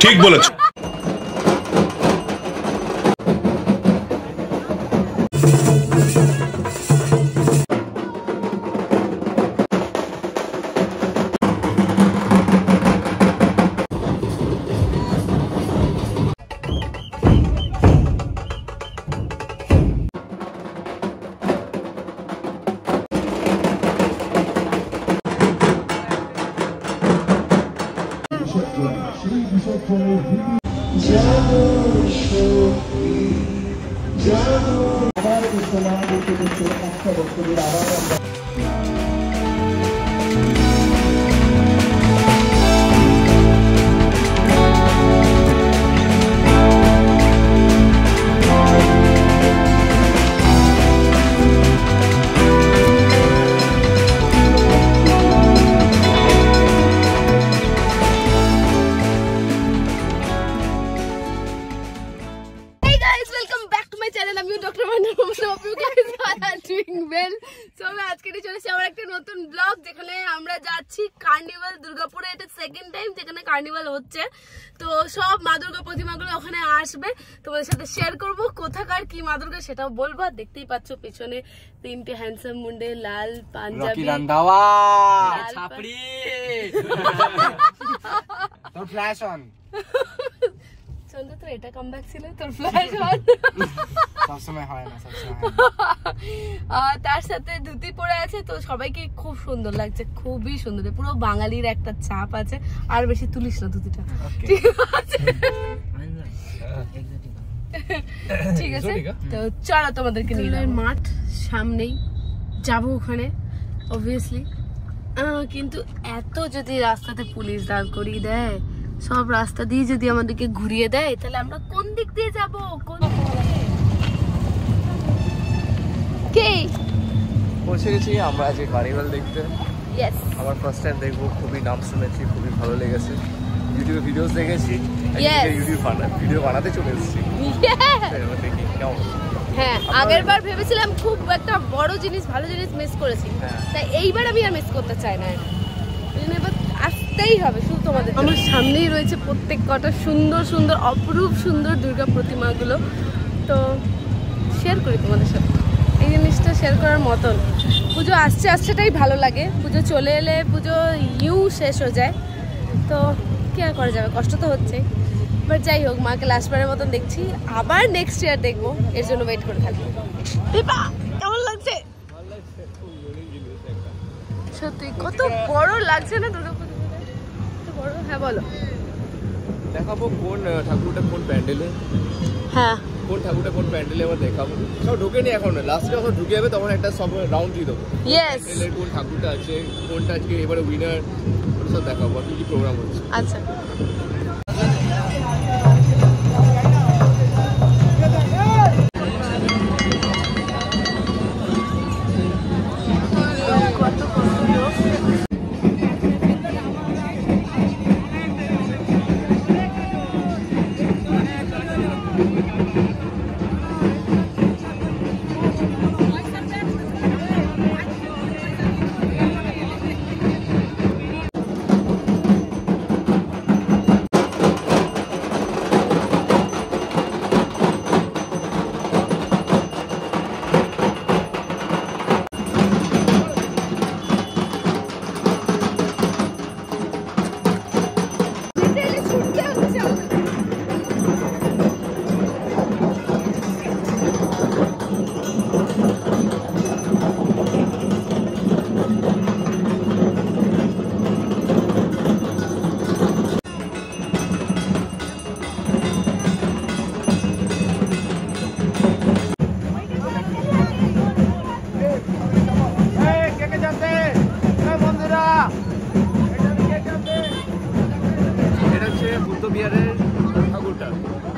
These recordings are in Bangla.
ঠিক বলেছো। কার্নিভাল দুর্গাপুরে এটা সেকেন্ড টাইম যেখানে কার্নিভাল হচ্ছে, তো সব মা দুর্গা প্রতিমাগুলো ওখানে আসবে, তোমাদের সাথে শেয়ার করব কোথাকার কি মা দুর্গা সেটাও বলবো। দেখতেই পাচ্ছ পেছনে তিনটে হ্যান্ডসাম মুন্ডে, লাল পাঞ্জাবি, চন্দ্র তো এটা কামব্যাক ছিল, তোর ফ্ল্যাশ অন সবসময় হয় না, তার সাথে ধুতি পরে আছে, তো সবাইকে খুব সুন্দর লাগছে, খুবই সুন্দর, পুরো বাঙালির একটা ছাপ আছে। আর বেশি তুলিস না ধুতিটা, ঠিক আছে? ঠিক আছে, তো চলো তোমাদেরকে নিয়ে মাঠ সামনেই যাবো ওখানে অবভিয়াসলি, কিন্তু এত যদি রাস্তাতে পুলিশ দাঁড় করিয়ে দেয়, সব রাস্তা দিয়ে যদি আমাদেরকে ঘুরিয়ে দেয়, তাহলে আমরা কোন দিক দিয়ে যাবো? কে পৌঁছে গেছি আমরা আজকে কার্নিভাল দেখতে। আমার ফার্স্ট টাইম দেখবো, খুবই নাম শুনেছি, খুবই ভালো লেগেছে, ইউটিউবে ভিডিওস দেখেছি, ভিডিও বানাতে চলে এসেছি। দেখি কেমন। হ্যাঁ, আগের বার ভেবেছিলাম খুব একটা বড় জিনিস, ভালো জিনিস মিস করেছি, তাই এইবার আমি আর মিস করতে চাই না, এবার আসতেই হবে শুধু তোমাদের। আমার সামনেই রয়েছে প্রত্যেক কটা সুন্দর সুন্দর অপরূপ সুন্দর দুর্গা প্রতিমাগুলো, তো শেয়ার করি তোমাদের সাথে। এই জিনিসটা শেয়ার করার মতন, পুজো আসছে আসছেটাই ভালো লাগে, পুজো চলে এলে পুজো শেষ হয়ে যায়, তো কি আর করা যাবে, কষ্ট তো হচ্ছেই, বাট যাই হোক, মাকে লাস্টবারের মতন দেখছি, আবার নেক্সট ইয়ার দেখবো, এর জন্য ওয়েট করে থাকবো। কেমন লাগছে? সত্যি কত বড় লাগছে না দুর্গা পুজো, বড়। হ্যাঁ বলো, দেখাবো কোন ঠাকুরটা কোন প্যান্ডেলে, হ্যাঁ কোন ঠাকুরটা কোন প্যান্ডেলে আবার দেখাবো। সব ঢুকেনি এখন, লাস্টে যখন ঢুকে যাবে তখন একটা সব রাউন্ড দিয়ে দেবো, প্যান্ডেলের কোন ঠাকুরটা আছে, কোনটা আজকে এবারে উইনার, সব দেখাবো আর কি কি প্রোগ্রাম হচ্ছে। আচ্ছা,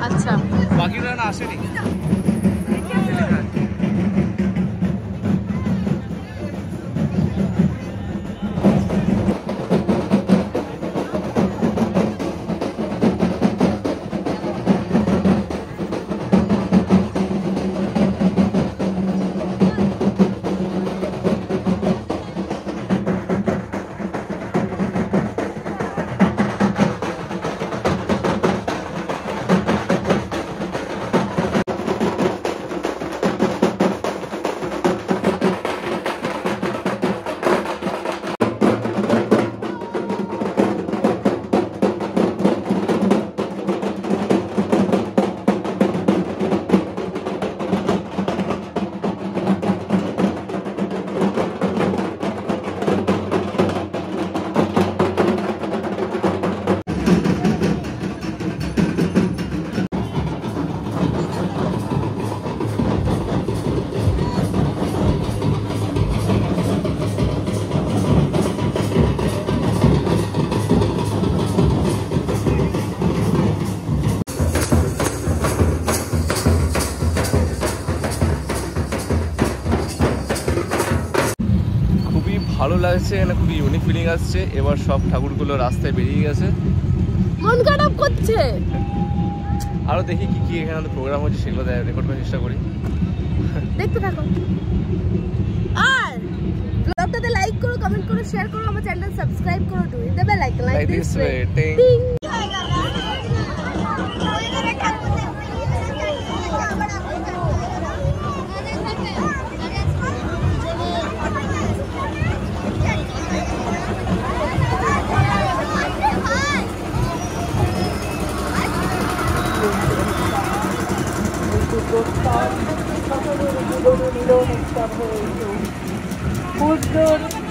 আচ্ছা, বাকিরা না আসেনি। লাগছে, এখানে খুবই ইউনিক ফিলিং আসছে। এবার সব ঠাকুরগুলো রাস্তায় বেরিয়ে গেছে, মন খারাপ করছে। আরো দেখি কি কি এখানে প্রোগ্রাম হচ্ছে, সেগুলো রেকর্ড করার চেষ্টা করি। দেখতে থাকো, আর ব্লগটাতে লাইক করো, কমেন্ট করো, শেয়ার করো, আমার চ্যানেল সাবস্ক্রাইব করো, do the bell icon like this way. টিং।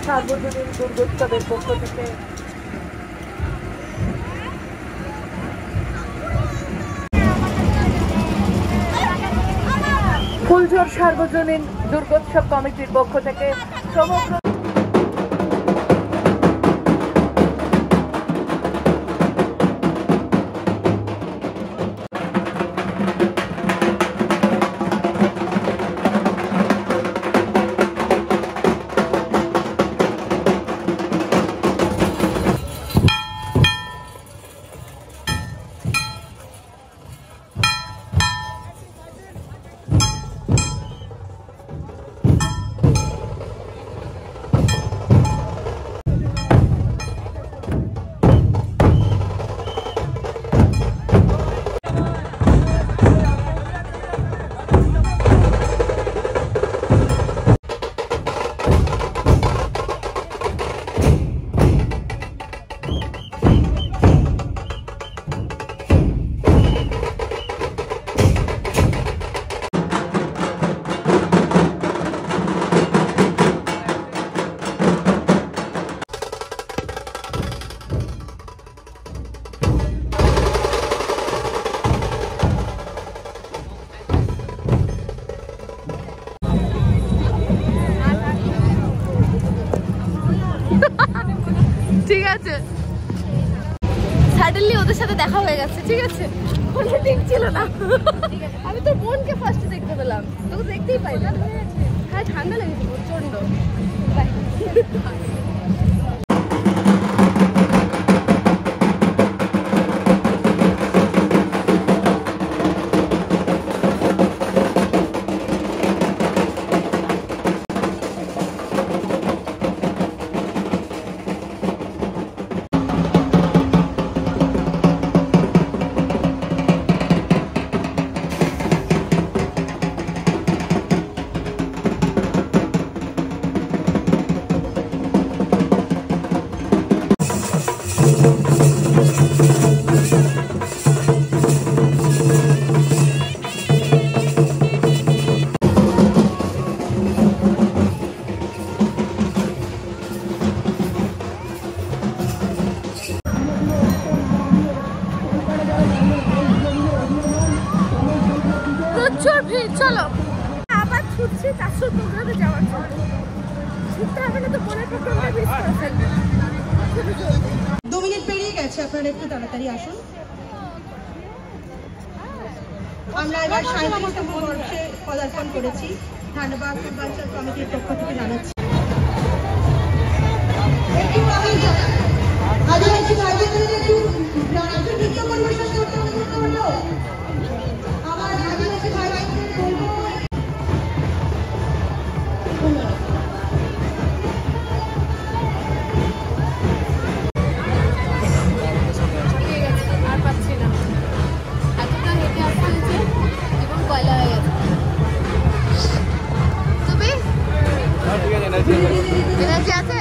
সার্বজনীন দুর্গোৎসবের পক্ষ থেকে ফুলঝোর সার্বজনীন দুর্গোৎসব কমিটির পক্ষ থেকে সমগ্র ঠিক আছে, সাডেনলি ওদের সাথে দেখা হয়ে গেছে। ঠিক আছে, কোনো ঠিক ছিল না। আমি তোর বোনকে ফার্স্টে দেখতে পেলাম, তোকে দেখতেই পাই না। হ্যাঁ, ঠান্ডা লেগেছে প্রচন্ড। বাই। চলো আবার ছুটছি তাসুর প্রোগ্রামে যাওয়ার জন্য। ছুটতে হবে না তো, মনের প্রোগ্রামটা মিস করে ফেলবে। 2 মিনিট পেরিয়ে গেছে, আপনারা একটু তাড়াতাড়ি আসুন। আমরা এবার 37তম বর্ষে পদার্পণ করেছি, ধানবাদ পূর্বাঞ্চল কমিটির পক্ষ থেকে জানাচ্ছি। আদিবাসী ভাইদের একটু নৃত্য পরিবেশন করতে অনুরোধ করলো। আমার আদিবাসী ভাইদের বলবো আর পাচ্ছি না, এতটা হেঁটে আসতে হয়েছে, এবং কয়লা হয়ে গেছে। তুমি এনার্জি আছে?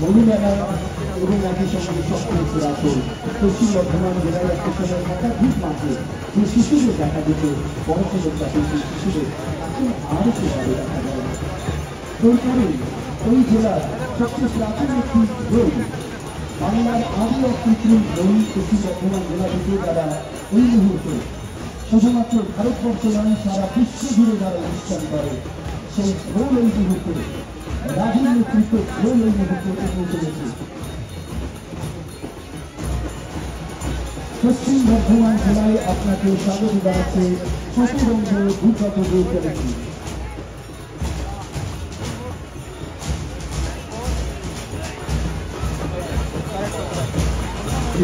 মহিলারা এবং একই সঙ্গে সক্রিয় রাখুন। পশ্চিম বর্ধমান জেলায় একটা সময় একাধিক মাঠে যে শিশুদের দেখা যেত, বড়দের কাছে শিশুদের এখন আরও সেভাবে দেখা যায়। সরকারি ওই জেলার সবচেয়ে প্রাচীন একটি বই, বাংলার আদি ও কৃত্রিম বই পশ্চিম বর্ধমান জেলা থেকে যারা এই মুহূর্তে শুধুমাত্র ভারতবর্ষ নয়, সারা বিশ্ব জুড়ে যারা অনুষ্ঠান করে সেই ঢোল এই মুহূর্তে রাজীব নেতৃত্ব ঢোল এই মুহূর্তে এগিয়ে চলেছে। পশ্চিম বর্ধমান জেলায় আপনাকে স্বাগত জানাচ্ছে চতুরঙ্গ দুর্গাপুজো কমিটি।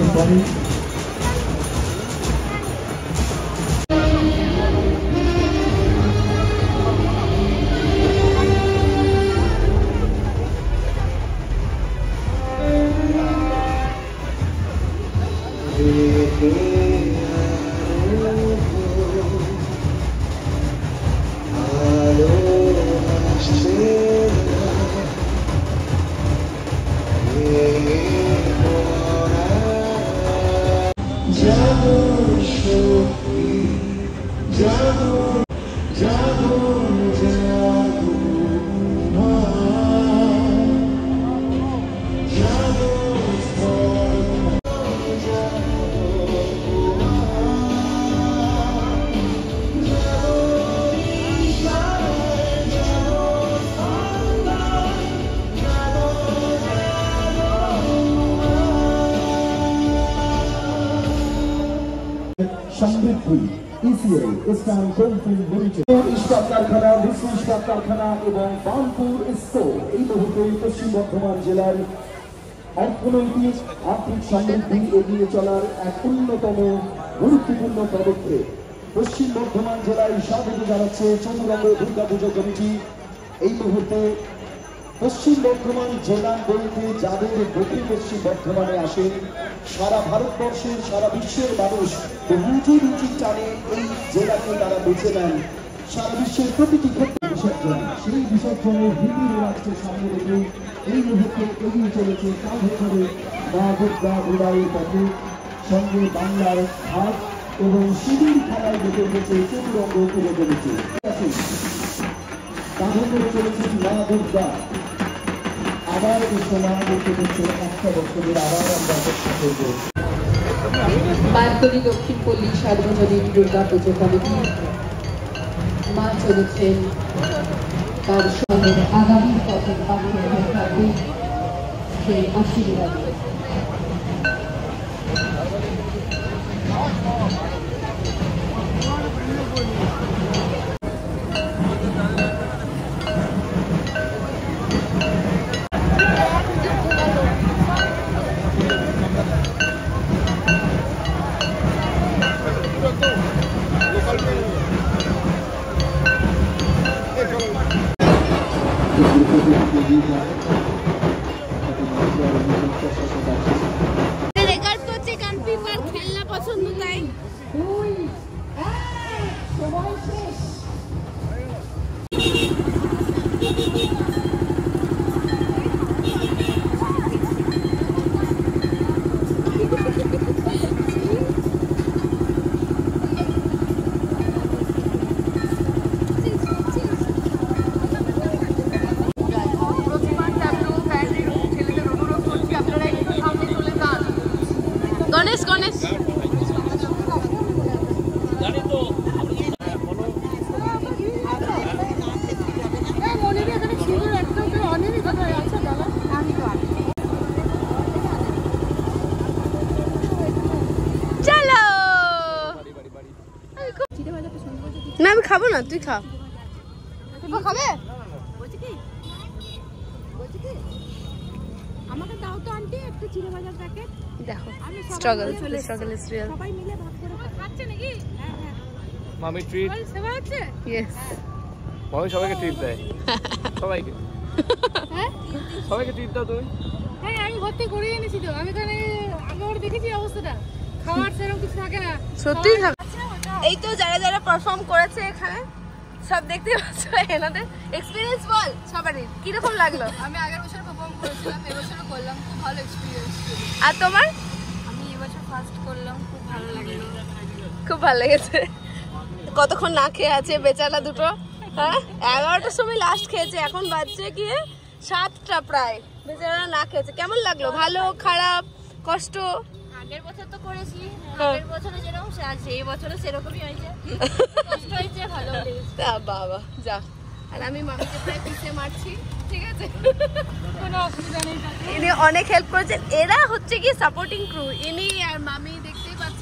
এরপরে সমৃদ্ধি ইসিএল ইসলাম কোল্ডফিল্ড লিমিটেড ইস্পাত কারখানা, বিশ্ব ইস্পাত কারখানা এবং বার্নপুর স্টোর এই মুহূর্তে পশ্চিম বর্ধমান জেলার অর্থনৈতিক আর্থিক সমৃদ্ধি এগিয়ে চলার এক অন্যতম গুরুত্বপূর্ণ পদক্ষেপ। পশ্চিম বর্ধমান জেলায় স্বাগত জানাচ্ছে চতুরঙ্গ দুর্গাপুজো কমিটি। এই মুহূর্তে পশ্চিম বর্ধমান জেলা বলতে যাদের দক্ষিণ পশ্চিম বর্ধমানে আসেন, সারা ভারতবর্ষের সারা বিশ্বের মানুষ রুচি রুচি টানে এই জেলাকে তারা বেছে নেন সারা বিশ্বের প্রতিটি ক্ষেত্রে বিসর্জন। সেই বিসর্জনের হিন্দু রাষ্ট্রের সামনে রেখে এই মুহূর্তে এগিয়ে চলেছে কাঁধে করে মা দুর্গা বিদায়ের পথে, সঙ্গে বাংলার হাট এবং শিবির খেলায় বেঁধে গেছে চতুরঙ্গ পুজো কমিটি। কাঁধে করে চলেছে মা দুর্গা। আবার এই সময় বলতে হচ্ছে একটা বছরের আবার আমরা অপেক্ষা করব। বারকলি দক্ষিণ পল্লী সার্বজনীন দুর্গা পুজো কমিটি মা চলেছেন তার সঙ্গে আগামী পথের পাশে থাকবে সেই আশীর্বাদ। খেলনা পছন্দ তাই গণেশ গণেশ চলো না আমি খাবো না, তুই খা। খাবে আমাকে দাও তো আন্টি একটা চিড়ে ভাজার প্যাকেট। দেখো স্ট্রাগল ইজ রিয়েল। সবাই মিলে ভাগ করে খাচ্ছে নাকি? হ্যাঁ হ্যাঁ মামি ট্রিট সেবা হচ্ছে। ইয়েস মামি সবাইকে ট্রিট দেয়, সবাইকে। হ্যাঁ সবাইকে ট্রিট দাও তুমি। হ্যাঁ আমি ভর্তি করিয়ে এনেছি তো, আমি তো আমি ওর দেখেছি অবস্থাটা, খাওয়ার সেরকম কিছু থাকে না। সত্যি থাকে। এই তো যারা যারা পারফর্ম করেছে এখানে সব দেখতে পাচ্ছ, এনাদের এক্সপেরিয়েন্স বল সবারই কিরকম লাগলো? আমি আগের বছর পারফর্ম করেছিলাম, এবছরও করলাম, খুব ভালো এক্সপিরিয়েন্স। আর তোমার? আমি এবছর ফার্স্ট করলাম, খুব ভালো লাগলো। খুব ভালো লেগেছে। কতক্ষণ না খেয়ে আছে বেচারা দুটো, হ্যাঁ 11টার সময় লাস্ট খেয়েছে, এখন বাজছে কি 7টা প্রায়, বেচারা না খেয়েছে। কেমন লাগলো? ভালো খারাপ কষ্ট? আগের বছর তো করেছি, আগের বছরে যেরকম সেই বছরও সেরকমই হয়েছে, কষ্ট হয়েছে, ভালো লেগেছে। বাবা যা, আর আমি মামিকে প্রায় পিছিয়ে মারছি, ঠিক আছে, কোনো অসুবিধা নেই। ইনি অনেক হেল্প করেছেন, এরা হচ্ছে কি সাপোর্টিং ক্রু, ইনি আর মামি দেখতেই পাচ্ছ।